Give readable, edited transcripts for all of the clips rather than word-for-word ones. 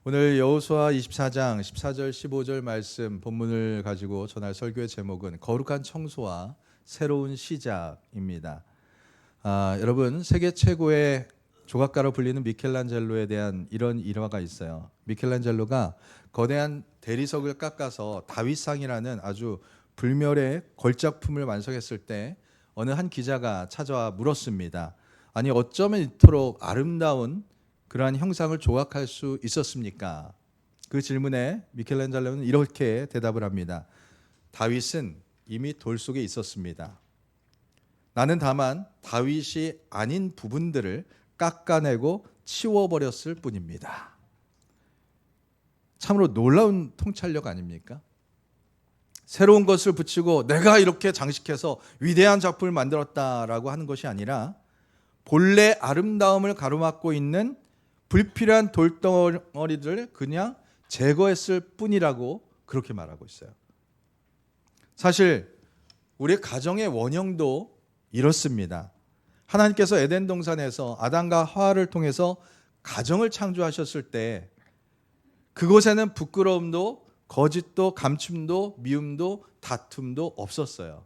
오늘 여호수아 24장 14절 15절 말씀 본문을 가지고 전할 설교의 제목은 거룩한 청소와 새로운 시작입니다. 여러분, 세계 최고의 조각가로 불리는 미켈란젤로에 대한 이런 일화가 있어요. 미켈란젤로가 거대한 대리석을 깎아서 다윗상이라는 아주 불멸의 걸작품을 완성했을 때 어느 한 기자가 찾아와 물었습니다. 아니, 어쩌면 이토록 아름다운 그러한 형상을 조각할 수 있었습니까? 그 질문에 미켈란젤로는 이렇게 대답을 합니다. 다윗은 이미 돌 속에 있었습니다. 나는 다만 다윗이 아닌 부분들을 깎아내고 치워버렸을 뿐입니다. 참으로 놀라운 통찰력 아닙니까? 새로운 것을 붙이고 내가 이렇게 장식해서 위대한 작품을 만들었다라고 하는 것이 아니라 본래 아름다움을 가로막고 있는 불필요한 돌덩어리들을 그냥 제거했을 뿐이라고 그렇게 말하고 있어요. 사실 우리 가정의 원형도 이렇습니다. 하나님께서 에덴 동산에서 아담과 하와를 통해서 가정을 창조하셨을 때 그곳에는 부끄러움도 거짓도 감춤도 미움도 다툼도 없었어요.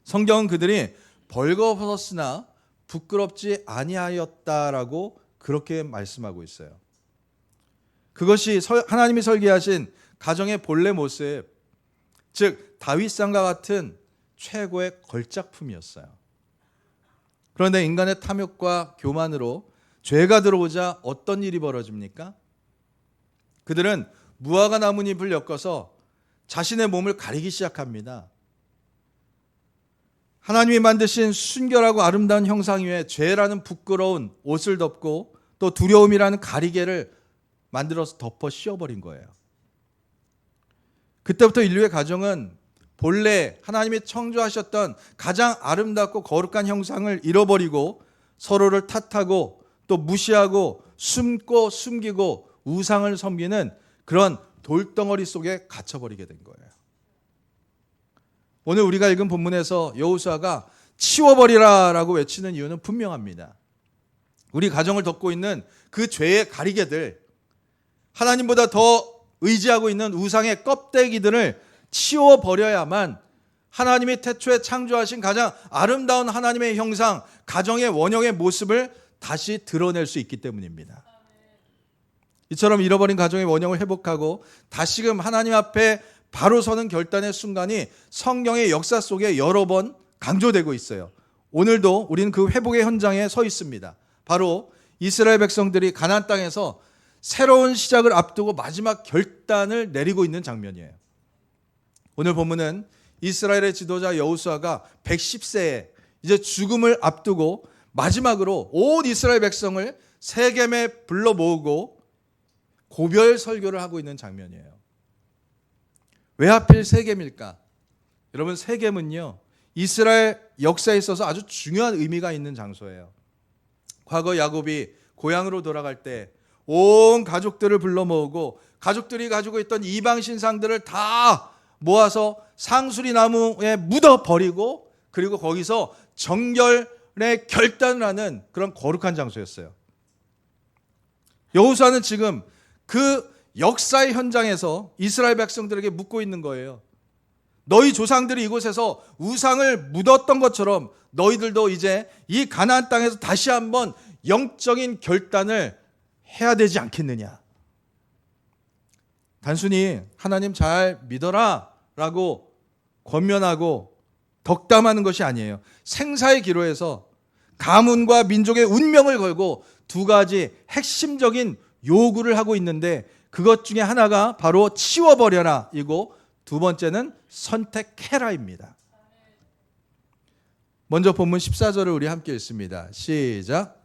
성경은 그들이 벌거벗었으나 부끄럽지 아니하였다라고 그렇게 말씀하고 있어요. 그것이 하나님이 설계하신 가정의 본래 모습, 즉 다윗상과 같은 최고의 걸작품이었어요. 그런데 인간의 탐욕과 교만으로 죄가 들어오자 어떤 일이 벌어집니까? 그들은 무화과 나뭇잎을 엮어서 자신의 몸을 가리기 시작합니다. 하나님이 만드신 순결하고 아름다운 형상 위에 죄라는 부끄러운 옷을 덮고 또 두려움이라는 가리개를 만들어서 덮어 씌워버린 거예요. 그때부터 인류의 가정은 본래 하나님이 창조하셨던 가장 아름답고 거룩한 형상을 잃어버리고 서로를 탓하고 또 무시하고 숨고 숨기고 우상을 섬기는 그런 돌덩어리 속에 갇혀버리게 된 거예요. 오늘 우리가 읽은 본문에서 여호수아가 치워버리라라고 외치는 이유는 분명합니다. 우리 가정을 덮고 있는 그 죄의 가리개들, 하나님보다 더 의지하고 있는 우상의 껍데기들을 치워버려야만 하나님이 태초에 창조하신 가장 아름다운 하나님의 형상, 가정의 원형의 모습을 다시 드러낼 수 있기 때문입니다. 이처럼 잃어버린 가정의 원형을 회복하고 다시금 하나님 앞에 바로 서는 결단의 순간이 성경의 역사 속에 여러 번 강조되고 있어요. 오늘도 우리는 그 회복의 현장에 서 있습니다. 바로 이스라엘 백성들이 가나안 땅에서 새로운 시작을 앞두고 마지막 결단을 내리고 있는 장면이에요. 오늘 본문은 이스라엘의 지도자 여호수아가 110세에 이제 죽음을 앞두고 마지막으로 온 이스라엘 백성을 세겜에 불러 모으고 고별 설교를 하고 있는 장면이에요. 왜 하필 세겜일까? 여러분, 세겜은요 이스라엘 역사에 있어서 아주 중요한 의미가 있는 장소예요. 과거 야곱이 고향으로 돌아갈 때 온 가족들을 불러 모으고 가족들이 가지고 있던 이방 신상들을 다 모아서 상수리 나무에 묻어 버리고 그리고 거기서 정결의 결단을 하는 그런 거룩한 장소였어요. 여호수아는 지금 그 역사의 현장에서 이스라엘 백성들에게 묻고 있는 거예요. 너희 조상들이 이곳에서 우상을 묻었던 것처럼 너희들도 이제 이 가나안 땅에서 다시 한번 영적인 결단을 해야 되지 않겠느냐. 단순히 하나님 잘 믿어라 라고 권면하고 덕담하는 것이 아니에요. 생사의 기로에서 가문과 민족의 운명을 걸고 두 가지 핵심적인 요구를 하고 있는데 그것 중에 하나가 바로 치워버려라 이고 두 번째는 선택해라입니다. 먼저 본문 14절을 우리 함께 읽습니다. 시작.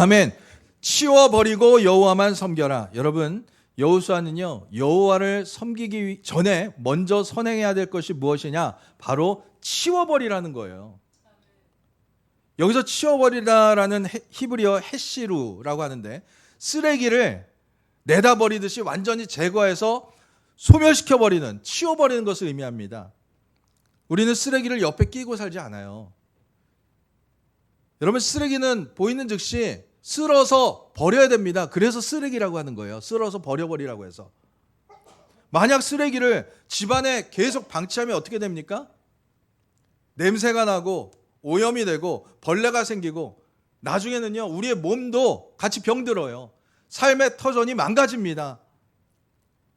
아멘. 치워버리고 여호와만 섬겨라. 여러분, 여호수아는요 여호와를 섬기기 전에 먼저 선행해야 될 것이 무엇이냐? 바로 치워버리라는 거예요. 여기서 치워버리라라는 히브리어 헤시루라고 하는데 쓰레기를 내다버리듯이 완전히 제거해서 소멸시켜버리는, 치워버리는 것을 의미합니다. 우리는 쓰레기를 옆에 끼고 살지 않아요. 여러분, 쓰레기는 보이는 즉시 쓸어서 버려야 됩니다. 그래서 쓰레기라고 하는 거예요. 쓸어서 버려버리라고 해서. 만약 쓰레기를 집안에 계속 방치하면 어떻게 됩니까? 냄새가 나고 오염이 되고 벌레가 생기고 나중에는요, 우리의 몸도 같이 병들어요. 삶의 터전이 망가집니다.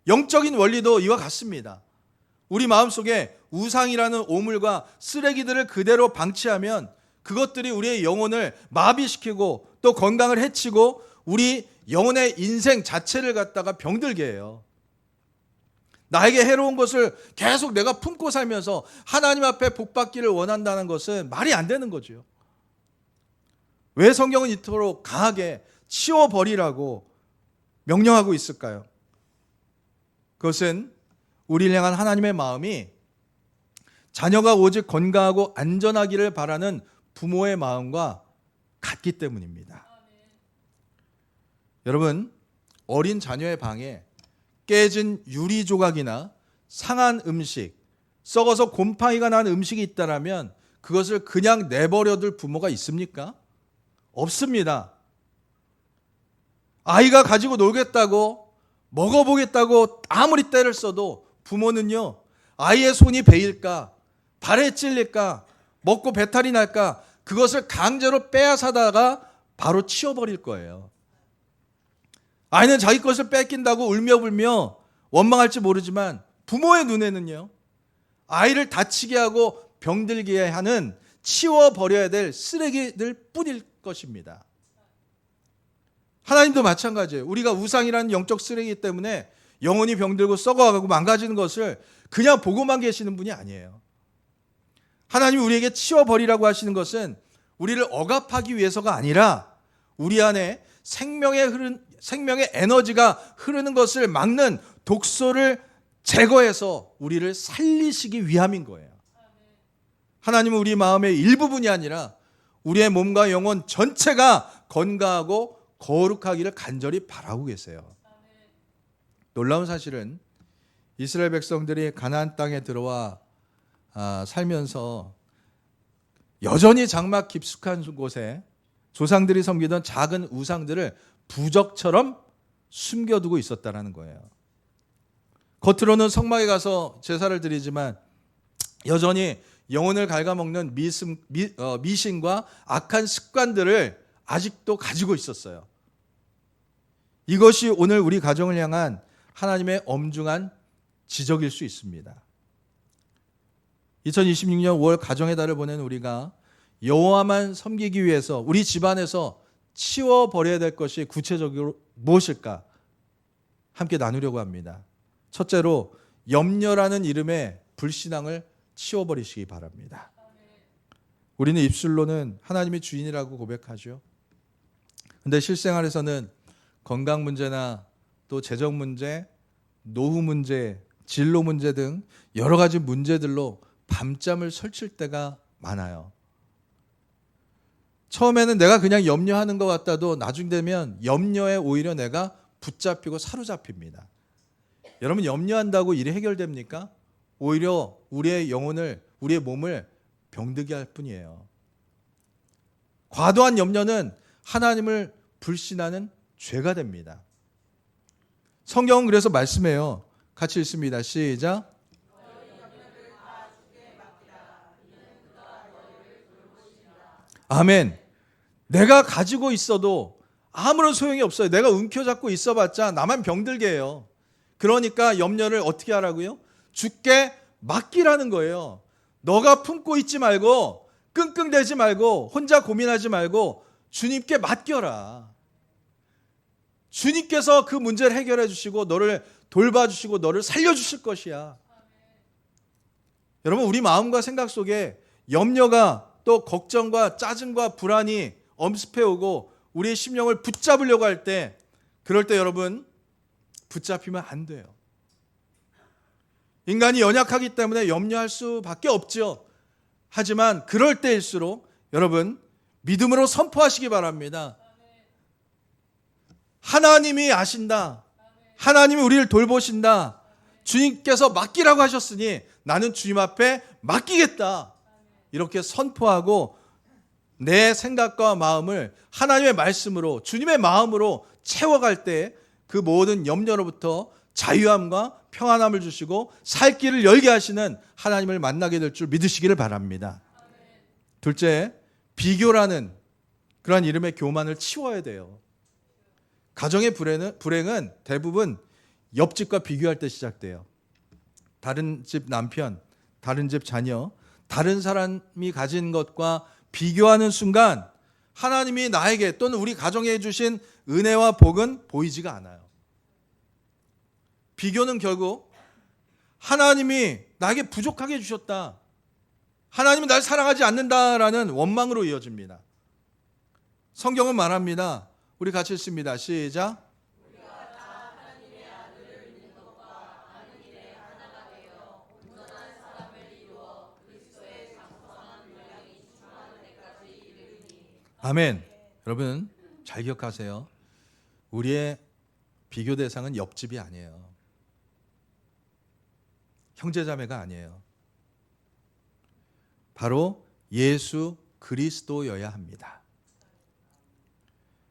영적인 원리도 이와 같습니다. 우리 마음속에 우상이라는 오물과 쓰레기들을 그대로 방치하면 그것들이 우리의 영혼을 마비시키고 또 건강을 해치고 우리 영혼의 인생 자체를 갖다가 병들게 해요. 나에게 해로운 것을 계속 내가 품고 살면서 하나님 앞에 복받기를 원한다는 것은 말이 안 되는 거죠. 왜 성경은 이토록 강하게 치워버리라고 명령하고 있을까요? 그것은 우리를 향한 하나님의 마음이 자녀가 오직 건강하고 안전하기를 바라는 부모의 마음과 같기 때문입니다. 여러분, 어린 자녀의 방에 깨진 유리 조각이나 상한 음식, 썩어서 곰팡이가 난 음식이 있다면 그것을 그냥 내버려둘 부모가 있습니까? 없습니다. 아이가 가지고 놀겠다고, 먹어보겠다고 아무리 때를 써도 부모는요, 아이의 손이 베일까, 발에 찔릴까, 먹고 배탈이 날까, 그것을 강제로 빼앗아다가 바로 치워버릴 거예요. 아이는 자기 것을 뺏긴다고 울며불며 원망할지 모르지만 부모의 눈에는요, 아이를 다치게 하고 병들게 하는 치워버려야 될 쓰레기들 뿐일 것입니다. 하나님도 마찬가지예요. 우리가 우상이라는 영적 쓰레기 때문에 영혼이 병들고 썩어가고 망가지는 것을 그냥 보고만 계시는 분이 아니에요. 하나님이 우리에게 치워버리라고 하시는 것은 우리를 억압하기 위해서가 아니라 우리 안에 생명의 에너지가 흐르는 것을 막는 독소를 제거해서 우리를 살리시기 위함인 거예요. 하나님은 우리 마음의 일부분이 아니라 우리의 몸과 영혼 전체가 건강하고 거룩하기를 간절히 바라고 계세요. 놀라운 사실은 이스라엘 백성들이 가나안 땅에 들어와 살면서 여전히 장막 깊숙한 곳에 조상들이 섬기던 작은 우상들을 부적처럼 숨겨두고 있었다는 거예요. 겉으로는 성막에 가서 제사를 드리지만 여전히 영혼을 갉아먹는 미신과 악한 습관들을 아직도 가지고 있었어요. 이것이 오늘 우리 가정을 향한 하나님의 엄중한 지적일 수 있습니다. 2026년 5월 가정의 달을 보낸 우리가 여호와만 섬기기 위해서 우리 집안에서 치워버려야 될 것이 구체적으로 무엇일까? 함께 나누려고 합니다. 첫째로 염려라는 이름의 불신앙을 치워버리시기 바랍니다. 우리는 입술로는 하나님이 주인이라고 고백하죠. 그런데 실생활에서는 건강 문제나 또 재정 문제, 노후 문제, 진로 문제 등 여러 가지 문제들로 밤잠을 설칠 때가 많아요. 처음에는 내가 그냥 염려하는 것 같다도 나중 되면 염려에 오히려 내가 붙잡히고 사로잡힙니다. 여러분, 염려한다고 일이 해결됩니까? 오히려 우리의 영혼을, 우리의 몸을 병들게 할 뿐이에요. 과도한 염려는 하나님을 불신하는 죄가 됩니다. 성경은 그래서 말씀해요. 같이 읽습니다. 시작. 아멘. 내가 가지고 있어도 아무런 소용이 없어요. 내가 움켜잡고 있어봤자 나만 병들게 해요. 그러니까 염려를 어떻게 하라고요? 주께 맡기라는 거예요. 너가 품고 있지 말고 끙끙대지 말고 혼자 고민하지 말고 주님께 맡겨라. 주님께서 그 문제를 해결해 주시고 너를 돌봐주시고 너를 살려주실 것이야. 여러분, 우리 마음과 생각 속에 염려가 또 걱정과 짜증과 불안이 엄습해오고 우리의 심령을 붙잡으려고 할 때, 그럴 때 여러분 붙잡히면 안 돼요. 인간이 연약하기 때문에 염려할 수밖에 없죠. 하지만 그럴 때일수록 여러분 믿음으로 선포하시기 바랍니다. 하나님이 아신다. 하나님이 우리를 돌보신다. 주님께서 맡기라고 하셨으니 나는 주님 앞에 맡기겠다. 이렇게 선포하고 내 생각과 마음을 하나님의 말씀으로, 주님의 마음으로 채워갈 때 그 모든 염려로부터 자유함과 평안함을 주시고 살 길을 열게 하시는 하나님을 만나게 될 줄 믿으시기를 바랍니다. 둘째, 비교라는 그러한 이름의 교만을 치워야 돼요. 가정의 불행은 대부분 옆집과 비교할 때 시작돼요. 다른 집 남편, 다른 집 자녀, 다른 사람이 가진 것과 비교하는 순간 하나님이 나에게 또는 우리 가정에 주신 은혜와 복은 보이지가 않아요. 비교는 결국 하나님이 나에게 부족하게 주셨다, 하나님이 날 사랑하지 않는다라는 원망으로 이어집니다. 성경은 말합니다. 우리 같이 읽습니다. 시작. 아멘. 여러분 잘 기억하세요. 우리의 비교 대상은 옆집이 아니에요. 형제자매가 아니에요. 바로 예수 그리스도여야 합니다.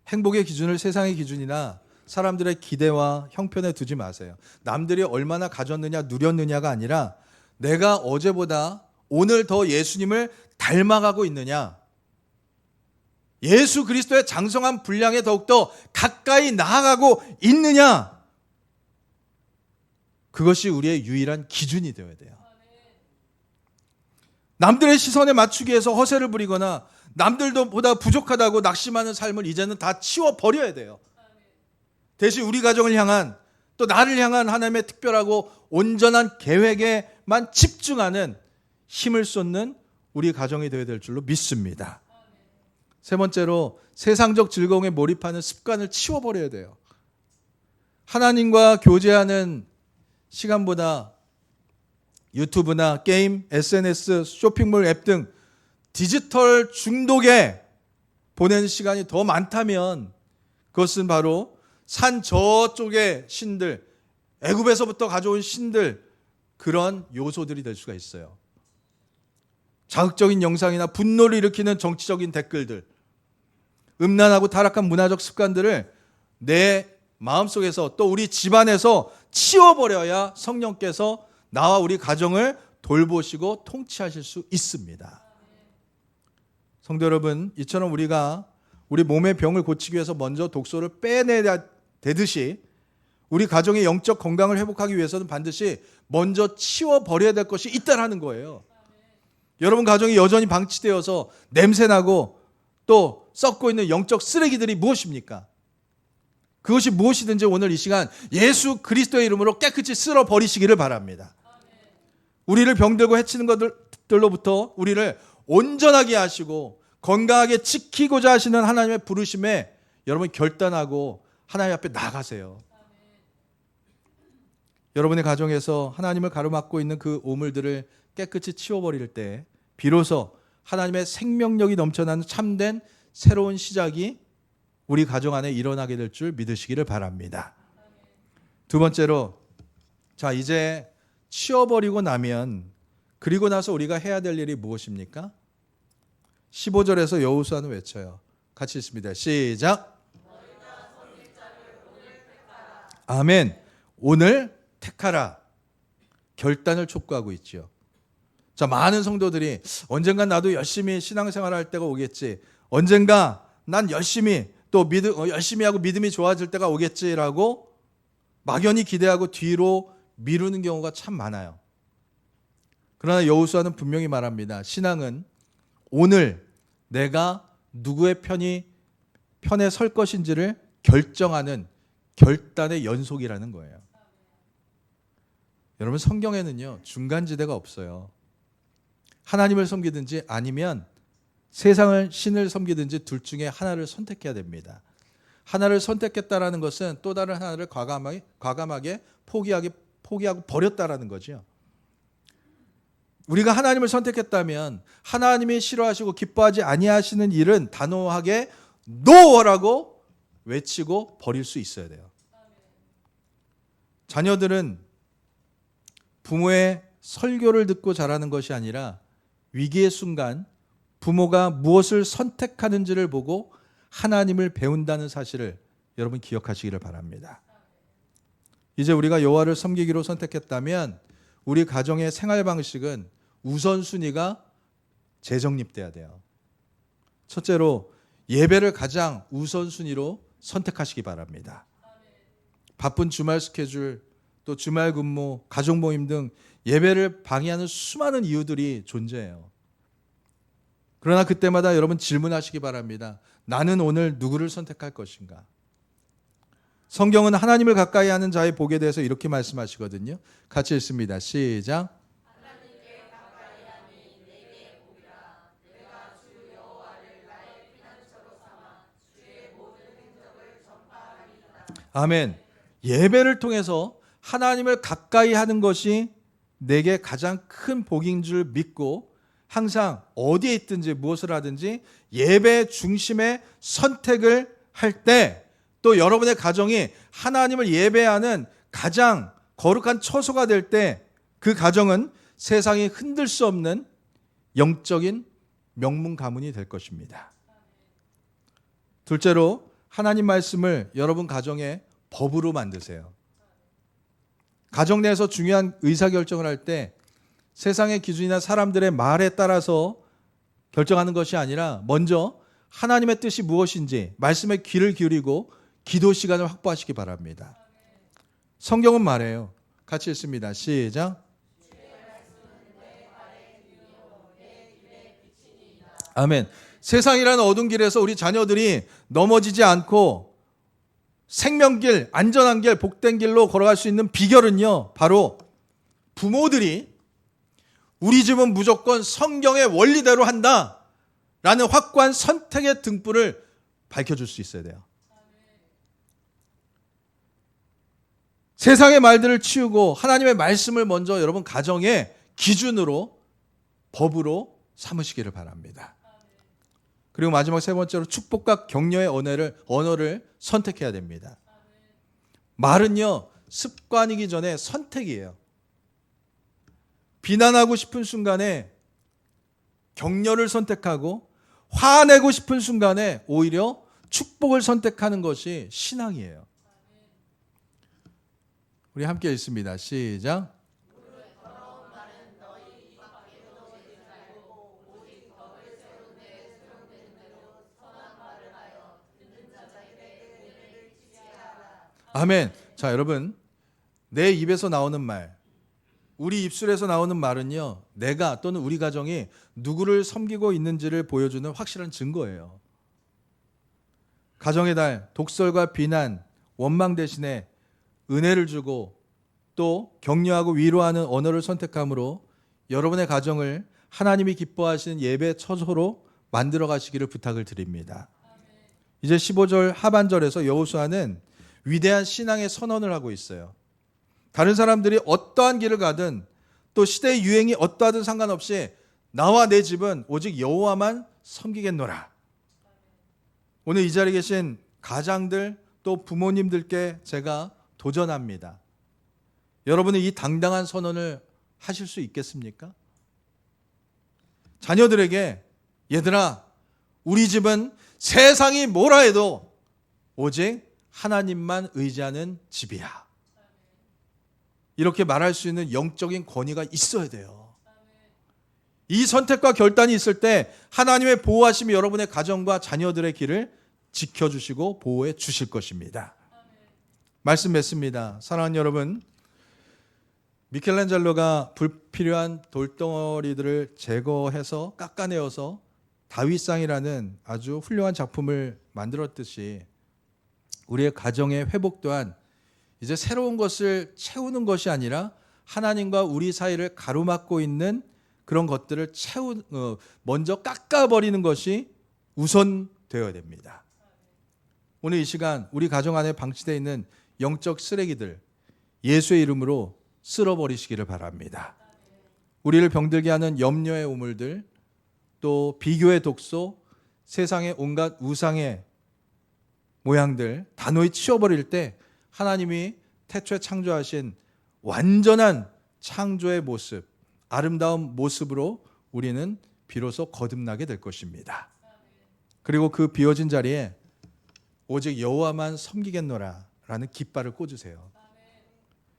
행복의 기준을 세상의 기준이나 사람들의 기대와 형편에 두지 마세요. 남들이 얼마나 가졌느냐 누렸느냐가 아니라 내가 어제보다 오늘 더 예수님을 닮아가고 있느냐, 예수 그리스도의 장성한 분량에 더욱더 가까이 나아가고 있느냐, 그것이 우리의 유일한 기준이 되어야 돼요. 남들의 시선에 맞추기 위해서 허세를 부리거나 남들도 보다 부족하다고 낙심하는 삶을 이제는 다 치워버려야 돼요. 대신 우리 가정을 향한, 또 나를 향한 하나님의 특별하고 온전한 계획에만 집중하는 힘을 쏟는 우리 가정이 되어야 될 줄로 믿습니다. 세 번째로, 세상적 즐거움에 몰입하는 습관을 치워버려야 돼요. 하나님과 교제하는 시간보다 유튜브나 게임, SNS, 쇼핑몰 앱 등 디지털 중독에 보내는 시간이 더 많다면 그것은 바로 산 저쪽의 신들, 애굽에서부터 가져온 신들, 그런 요소들이 될 수가 있어요. 자극적인 영상이나 분노를 일으키는 정치적인 댓글들, 음란하고 타락한 문화적 습관들을 내 마음속에서 또 우리 집안에서 치워버려야 성령께서 나와 우리 가정을 돌보시고 통치하실 수 있습니다. 성도 여러분, 이처럼 우리가 우리 몸의 병을 고치기 위해서 먼저 독소를 빼내야 되듯이 우리 가정의 영적 건강을 회복하기 위해서는 반드시 먼저 치워버려야 될 것이 있다는 거예요. 여러분 가정이 여전히 방치되어서 냄새나고 또 썩고 있는 영적 쓰레기들이 무엇입니까? 그것이 무엇이든지 오늘 이 시간 예수 그리스도의 이름으로 깨끗이 쓸어버리시기를 바랍니다. 우리를 병들고 해치는 것들로부터 우리를 온전하게 하시고 건강하게 지키고자 하시는 하나님의 부르심에 여러분 결단하고 하나님 앞에 나가세요. 여러분의 가정에서 하나님을 가로막고 있는 그 오물들을 깨끗이 치워버릴 때 비로소 하나님의 생명력이 넘쳐나는 참된 새로운 시작이 우리 가정 안에 일어나게 될 줄 믿으시기를 바랍니다. 두 번째로, 자 이제 치워버리고 나면 그리고 나서 우리가 해야 될 일이 무엇입니까? 15절에서 여호수아는 외쳐요. 같이 읽습니다. 시작. 아멘. 오늘 택하라. 결단을 촉구하고 있죠. 자, 많은 성도들이 언젠가 나도 열심히 신앙생활을 할 때가 오겠지, 언젠가 난 열심히 열심히 하고 믿음이 좋아질 때가 오겠지라고 막연히 기대하고 뒤로 미루는 경우가 참 많아요. 그러나 여호수아는 분명히 말합니다. 신앙은 오늘 내가 누구의 편에 설 것인지를 결정하는 결단의 연속이라는 거예요. 여러분 성경에는요 중간지대가 없어요. 하나님을 섬기든지 아니면 세상을 신을 섬기든지 둘 중에 하나를 선택해야 됩니다. 하나를 선택했다라는 것은 또 다른 하나를 과감하게 포기하고 버렸다라는 거죠. 우리가 하나님을 선택했다면 하나님이 싫어하시고 기뻐하지 아니하시는 일은 단호하게 NO라고 외치고 버릴 수 있어야 돼요. 자녀들은 부모의 설교를 듣고 자라는 것이 아니라 위기의 순간 부모가 무엇을 선택하는지를 보고 하나님을 배운다는 사실을 여러분 기억하시기를 바랍니다. 이제 우리가 여호와를 섬기기로 선택했다면 우리 가정의 생활 방식은 우선순위가 재정립돼야 돼요. 첫째로 예배를 가장 우선순위로 선택하시기 바랍니다. 바쁜 주말 스케줄, 또 주말 근무, 가족 모임 등 예배를 방해하는 수많은 이유들이 존재해요. 그러나 그때마다 여러분 질문하시기 바랍니다. 나는 오늘 누구를 선택할 것인가? 성경은 하나님을 가까이 하는 자의 복에 대해서 이렇게 말씀하시거든요. 같이 읽습니다. 시작. 아멘. 예배를 통해서 하나님을 가까이 하는 것이 내게 가장 큰 복인 줄 믿고 항상 어디에 있든지 무엇을 하든지 예배 중심의 선택을 할 때 또 여러분의 가정이 하나님을 예배하는 가장 거룩한 처소가 될 때 그 가정은 세상이 흔들 수 없는 영적인 명문 가문이 될 것입니다. 둘째로 하나님 말씀을 여러분 가정의 법으로 만드세요. 가정 내에서 중요한 의사결정을 할 때 세상의 기준이나 사람들의 말에 따라서 결정하는 것이 아니라 먼저 하나님의 뜻이 무엇인지 말씀에 귀를 기울이고 기도 시간을 확보하시기 바랍니다. 성경은 말해요. 같이 읽습니다. 시작. 아멘. 세상이라는 어두운 길에서 우리 자녀들이 넘어지지 않고 생명길, 안전한 길, 복된 길로 걸어갈 수 있는 비결은요, 바로 부모들이 우리 집은 무조건 성경의 원리대로 한다 라는 확고한 선택의 등불을 밝혀줄 수 있어야 돼요. 세상의 말들을 치우고 하나님의 말씀을 먼저 여러분 가정의 기준으로, 법으로 삼으시기를 바랍니다. 그리고 마지막 세 번째로 축복과 격려의 언어를 선택해야 됩니다. 말은요, 습관이기 전에 선택이에요. 비난하고 싶은 순간에 격려를 선택하고 화내고 싶은 순간에 오히려 축복을 선택하는 것이 신앙이에요. 우리 함께 읽습니다. 시작. 아멘. 자, 여러분, 내 입에서 나오는 말, 우리 입술에서 나오는 말은요, 내가 또는 우리 가정이 누구를 섬기고 있는지를 보여주는 확실한 증거예요. 가정의 달, 독설과 비난, 원망 대신에 은혜를 주고 또 격려하고 위로하는 언어를 선택함으로 여러분의 가정을 하나님이 기뻐하시는 예배 처소로 만들어 가시기를 부탁을 드립니다. 이제 15절 하반절에서 여호수아는 위대한 신앙의 선언을 하고 있어요. 다른 사람들이 어떠한 길을 가든 또 시대의 유행이 어떠하든 상관없이 나와 내 집은 오직 여호와만 섬기겠노라. 오늘 이 자리에 계신 가장들 또 부모님들께 제가 도전합니다. 여러분은 이 당당한 선언을 하실 수 있겠습니까? 자녀들에게 얘들아, 우리 집은 세상이 뭐라 해도 오직 하나님만 의지하는 집이야. 이렇게 말할 수 있는 영적인 권위가 있어야 돼요. 이 선택과 결단이 있을 때 하나님의 보호하심이 여러분의 가정과 자녀들의 길을 지켜주시고 보호해 주실 것입니다. 말씀 맺습니다. 사랑하는 여러분, 미켈란젤로가 불필요한 돌덩어리들을 제거해서 깎아내어서 다윗상이라는 아주 훌륭한 작품을 만들었듯이 우리의 가정의 회복 또한 이제 새로운 것을 채우는 것이 아니라 하나님과 우리 사이를 가로막고 있는 그런 것들을 먼저 깎아버리는 것이 우선되어야 됩니다. 오늘 이 시간 우리 가정 안에 방치되어 있는 영적 쓰레기들 예수의 이름으로 쓸어버리시기를 바랍니다. 우리를 병들게 하는 염려의 우물들, 또 비교의 독소, 세상의 온갖 우상의 모양들 단호히 치워버릴 때 하나님이 태초에 창조하신 완전한 창조의 모습, 아름다운 모습으로 우리는 비로소 거듭나게 될 것입니다. 그리고 그 비워진 자리에 오직 여호와만 섬기겠노라 라는 깃발을 꽂으세요.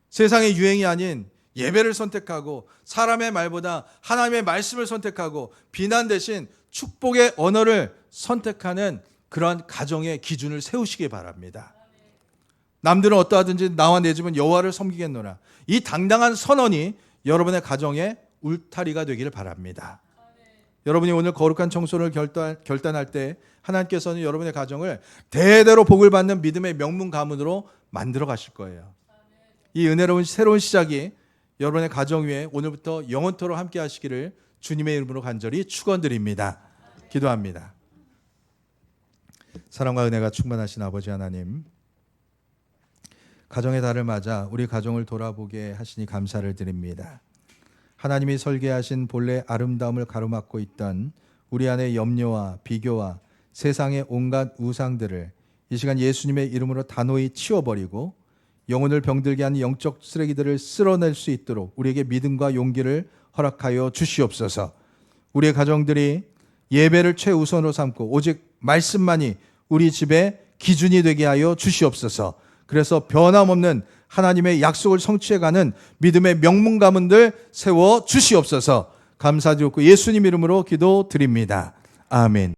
세상의 유행이 아닌 예배를 선택하고 사람의 말보다 하나님의 말씀을 선택하고 비난 대신 축복의 언어를 선택하는 그러한 가정의 기준을 세우시기 바랍니다. 남들은 어떠하든지 나와 내 집은 여호와를 섬기겠노라. 이 당당한 선언이 여러분의 가정의 울타리가 되기를 바랍니다. 여러분이 오늘 거룩한 청소를 결단할 때 하나님께서는 여러분의 가정을 대대로 복을 받는 믿음의 명문 가문으로 만들어 가실 거예요. 이 은혜로운 새로운 시작이 여러분의 가정 위에 오늘부터 영원토록 함께 하시기를 주님의 이름으로 간절히 축원드립니다. 기도합니다. 사랑과 은혜가 충만하신 아버지 하나님, 가정의 달을 맞아 우리 가정을 돌아보게 하시니 감사를 드립니다. 하나님이 설계하신 본래 아름다움을 가로막고 있던 우리 안의 염려와 비교와 세상의 온갖 우상들을 이 시간 예수님의 이름으로 단호히 치워버리고 영혼을 병들게 하는 영적 쓰레기들을 쓸어낼 수 있도록 우리에게 믿음과 용기를 허락하여 주시옵소서. 우리의 가정들이 예배를 최우선으로 삼고 오직 말씀만이 우리 집의 기준이 되게 하여 주시옵소서. 그래서 변함없는 하나님의 약속을 성취해가는 믿음의 명문 가문들 세워 주시옵소서. 감사드리고 예수님 이름으로 기도드립니다. 아멘.